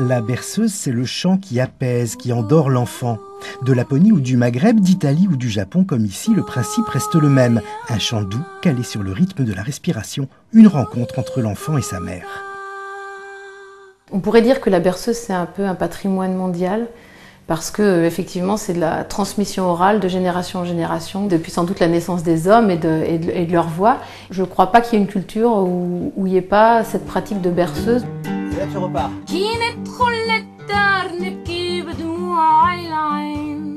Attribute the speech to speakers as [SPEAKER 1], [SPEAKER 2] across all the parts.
[SPEAKER 1] La berceuse, c'est le chant qui apaise, qui endort l'enfant. De Laponie ou du Maghreb, d'Italie ou du Japon, comme ici, le principe reste le même. Un chant doux, calé sur le rythme de la respiration. Une rencontre entre l'enfant et sa mère.
[SPEAKER 2] On pourrait dire que la berceuse, c'est un peu un patrimoine mondial, parce que effectivement, c'est de la transmission orale de génération en génération, depuis sans doute la naissance des hommes et de leur voix. Je ne crois pas qu'il y ait une culture où il n'y ait pas cette pratique de berceuse.
[SPEAKER 3] Et là, tu repars.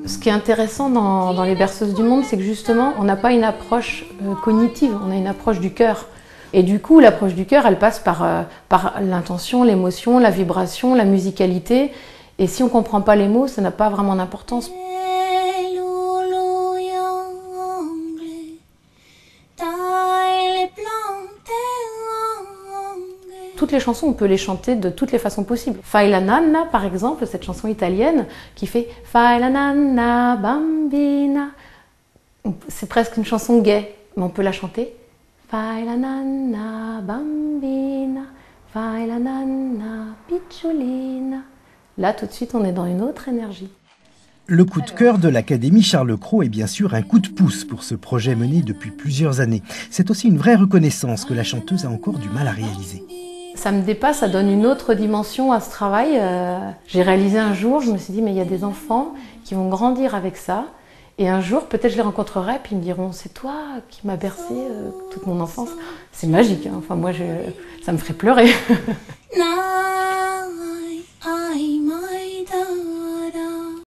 [SPEAKER 2] Ce qui est intéressant dans les berceuses du monde, c'est que justement, on n'a pas une approche cognitive, on a une approche du cœur. Et du coup, l'approche du cœur, elle passe par l'intention, l'émotion, la vibration, la musicalité. Et si on ne comprend pas les mots, ça n'a pas vraiment d'importance. Toutes les chansons, on peut les chanter de toutes les façons possibles. Fai la nanna, par exemple, cette chanson italienne qui fait Fai la nanna bambina. C'est presque une chanson gaie, mais on peut la chanter. Fai la nanna bambina, fai la nanna picciolina. Là, tout de suite, on est dans une autre énergie.
[SPEAKER 1] Le coup de cœur de l'Académie Charles Cros est bien sûr un coup de pouce pour ce projet mené depuis plusieurs années. C'est aussi une vraie reconnaissance que la chanteuse a encore du mal à réaliser.
[SPEAKER 2] Ça me dépasse, ça donne une autre dimension à ce travail. J'ai réalisé un jour, je me suis dit, mais il y a des enfants qui vont grandir avec ça. Et un jour, peut-être je les rencontrerai, puis ils me diront, c'est toi qui m'as bercé toute mon enfance. C'est magique, hein. Enfin moi, ça me ferait pleurer.